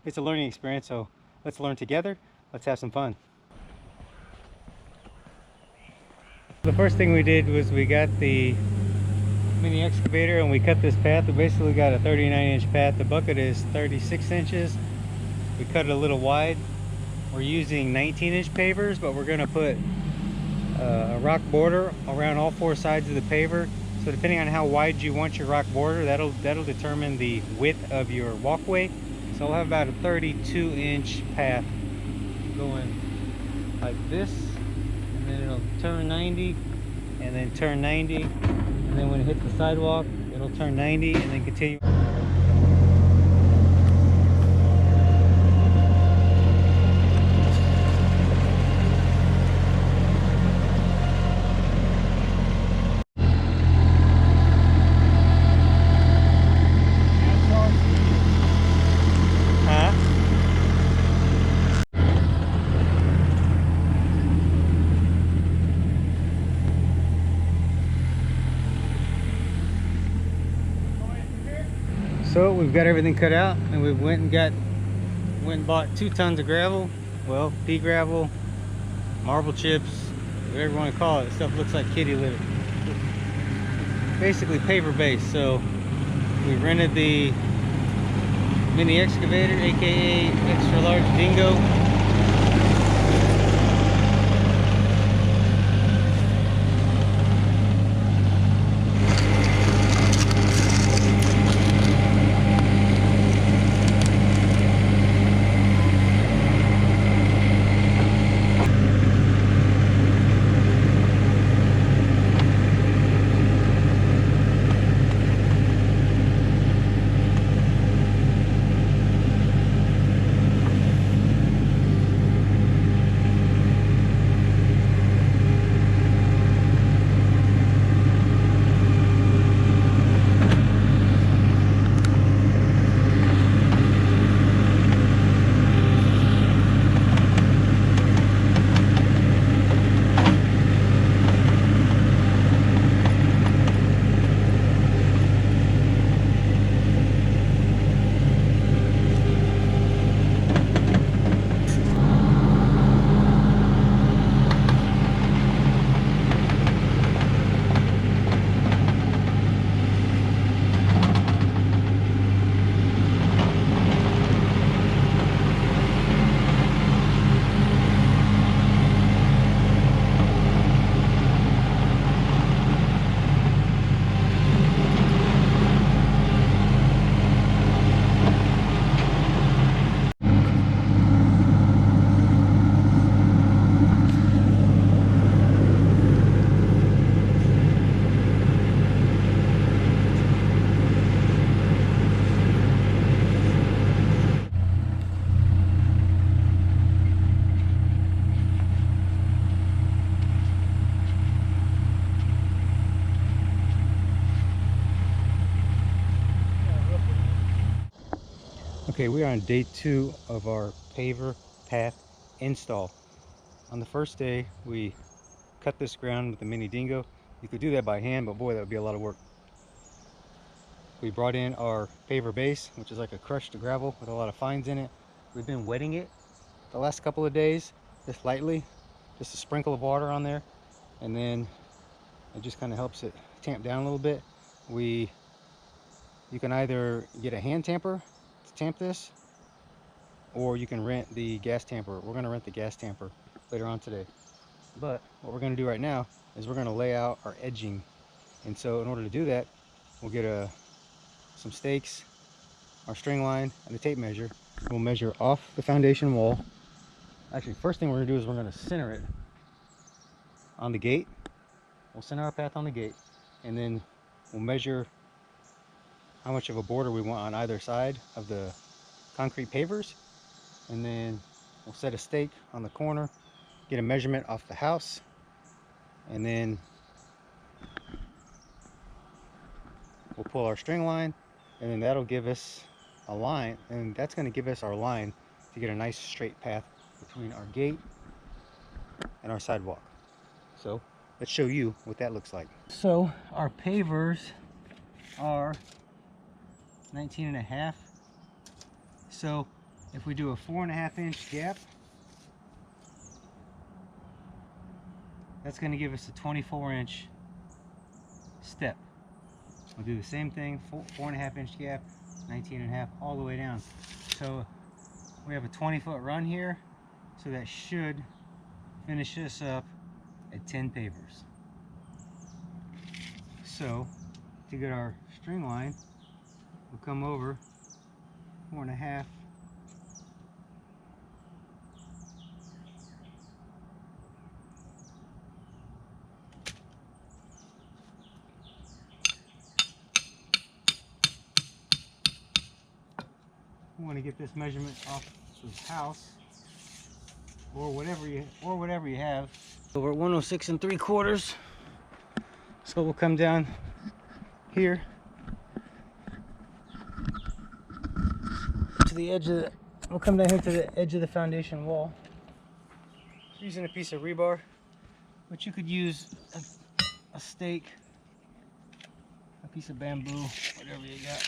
it's a learning experience, so let's learn together. Let's have some fun. The first thing we did was we got the mini excavator and we cut this path. We basically got a 39-inch path. The bucket is 36 inches. We cut it a little wide. We're using 19-inch pavers, but we're going to put a rock border around all four sides of the paver. So depending on how wide you want your rock border, that'll determine the width of your walkway. So I'll have about a 32-inch path going like this, and then it'll turn 90 and then turn 90, and then when it hits the sidewalk it'll turn 90 and then continue. So we've got everything cut out, and we went and bought 2 tons of gravel. Well, pea gravel, marble chips, whatever you want to call it. Stuff looks like kitty litter. Basically paver base. So we rented the mini excavator, aka extra large dingo. Okay, we are on day 2 of our paver path install. On the first day, we cut this ground with the mini dingo. You could do that by hand, but boy, that would be a lot of work. We brought in our paver base, which is like a crushed gravel with a lot of fines in it. We've been wetting it the last couple of days, just lightly, just a sprinkle of water on there, and then it just kind of helps it tamp down a little bit. You can either get a hand tamper to tamp this, or you can rent the gas tamper. We're going to rent the gas tamper later on today. But what we're going to do right now is we're going to lay out our edging. And so in order to do that, we'll get some stakes, our string line, and a tape measure. We'll measure off the foundation wall. Actually, first thing we're going to do is we're going to center it on the gate. We'll center our path on the gate, and then we'll measure how much of a border we want on either side of the concrete pavers. And then we'll set a stake on the corner, get a measurement off the house, and then we'll pull our string line, and then that'll give us a line, and that's going to give us our line to get a nice straight path between our gate and our sidewalk. So let's show you what that looks like. So our pavers are 19.5. So if we do a 4.5 inch gap, that's going to give us a 24 inch step. We'll do the same thing, 4.5 inch gap, 19.5, all the way down. So we have a 20-foot run here, so that should finish this up at 10 pavers. So to get our string line, we'll come over 4.5. We want to get this measurement off the house or whatever you have. So we're at 106 3/4. So we'll come down here to the edge of the. We'll come down here to the edge of the foundation wall. Using a piece of rebar, but you could use a stake, a piece of bamboo, whatever you got.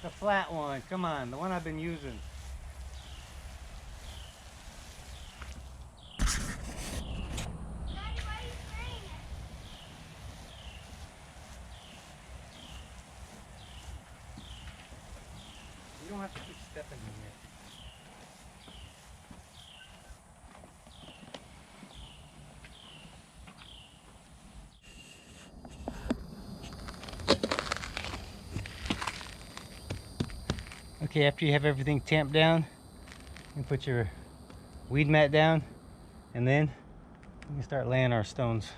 The flat one, come on, the one I've been using. Daddy, why are you spraying it? You don't have to keep stepping in here. Okay, after you have everything tamped down, you put your weed mat down, and then we can start laying our stones.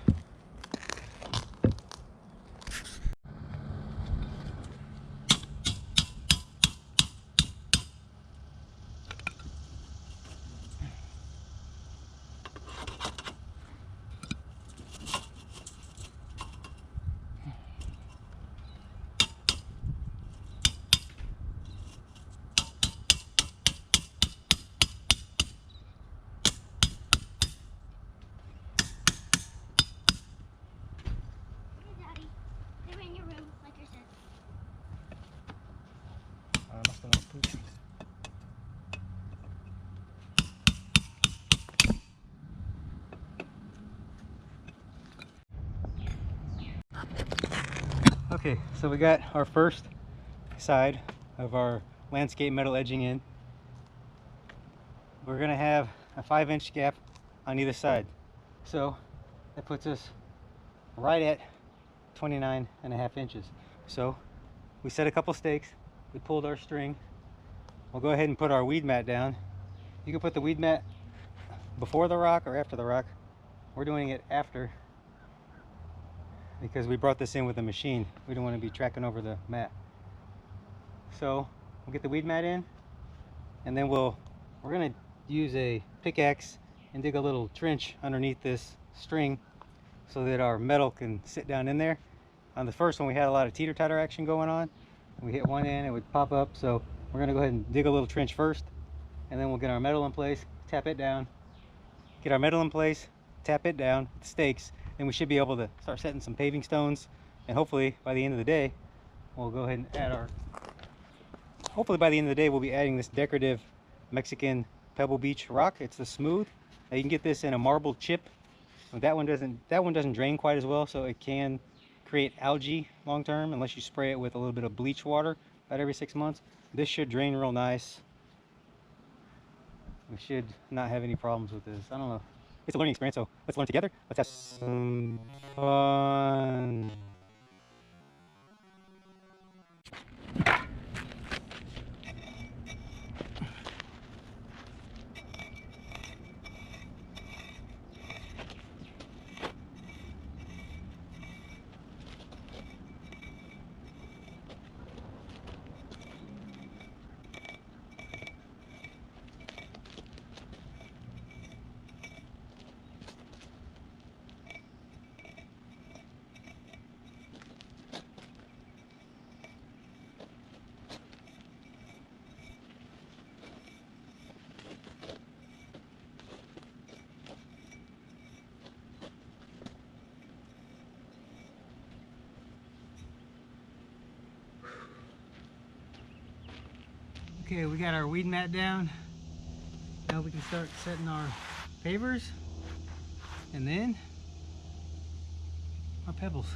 Hey, Daddy. They were in your room, like I said. I must have not pooped. Okay, so we got our first side of our landscape metal edging in. We're gonna have a 5-inch gap on either side. So that puts us right at 29.5 inches. So we set a couple stakes, we pulled our string. We'll go ahead and put our weed mat down. You can put the weed mat before the rock or after the rock. We're doing it after because we brought this in with a machine. We don't want to be tracking over the mat. So we'll get the weed mat in, and then we're gonna use a pickaxe and dig a little trench underneath this string so that our metal can sit down in there. On the first one we had a lot of teeter-totter action going on. We hit one end, it would pop up, so we're gonna go ahead and dig a little trench first, and then we'll get our metal in place, tap it down, get our metal in place, tap it down with stakes, and we should be able to start setting some paving stones, and hopefully by the end of the day we'll go ahead and add our, hopefully by the end of the day we'll be adding this decorative Mexican Pebble Beach rock. It's the smooth. Now you can get this in a marble chip. That one doesn't drain quite as well, so it can create algae long term unless you spray it with a little bit of bleach water about every 6 months. This should drain real nice. We should not have any problems with this. I don't know. It's a learning experience, so let's learn together. Let's have some fun. Okay, we got our weed mat down. Now we can start setting our pavers and then our pebbles.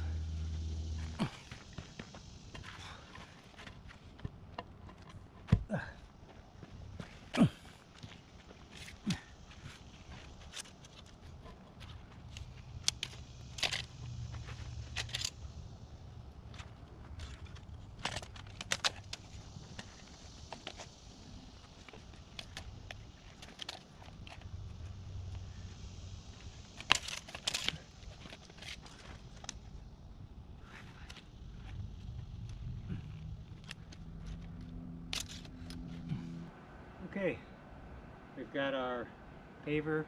Okay, we've got our paver,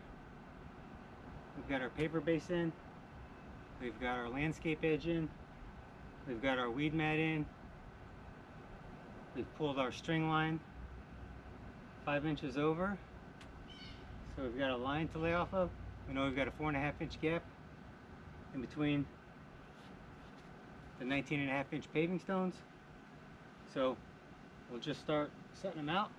we've got our paver base in, we've got our landscape edge in, we've got our weed mat in, we've pulled our string line 5 inches over, so we've got a line to lay off of. We know we've got a 4.5 inch gap in between the 19.5 inch paving stones, so we'll just start setting them out.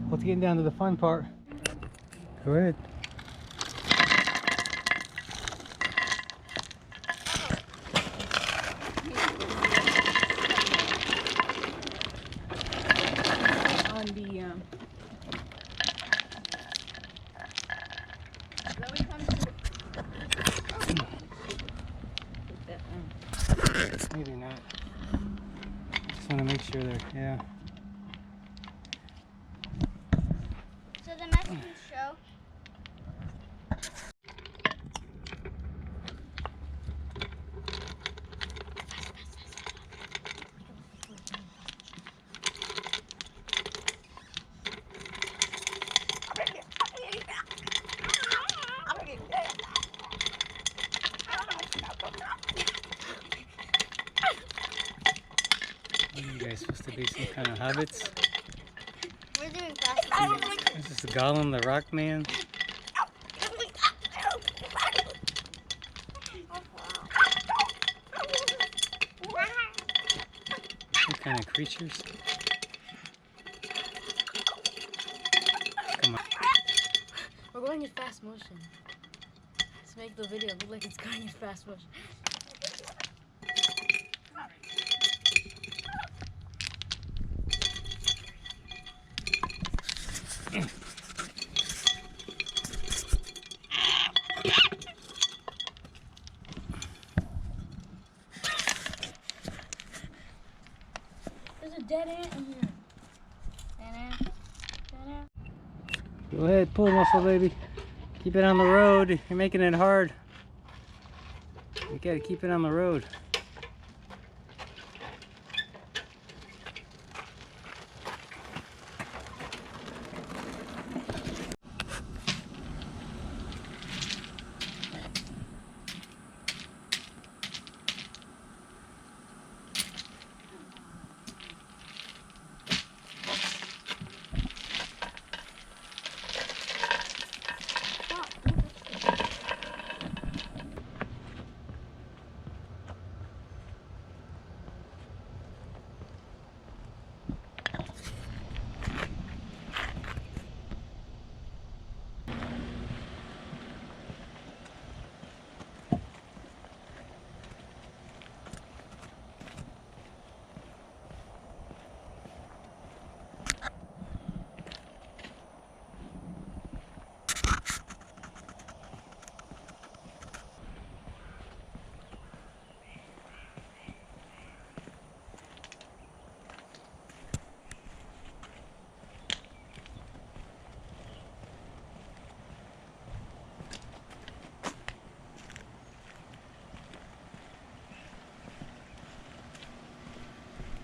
Let's get down to the fun part. Go ahead. On the Zoe comes to Maybe not. Just want to make sure they're, yeah. to be some kind of hobbits. We're doing fast motion. This is Gollum the Rock Man. What kind of creatures? Come on. We're going in fast motion. Let's make the video look like it's going in fast motion. There's a dead ant in here. Dead ant. Dead ant. Go ahead, pull muscle, baby. Keep it on the road. You're making it hard. You gotta keep it on the road.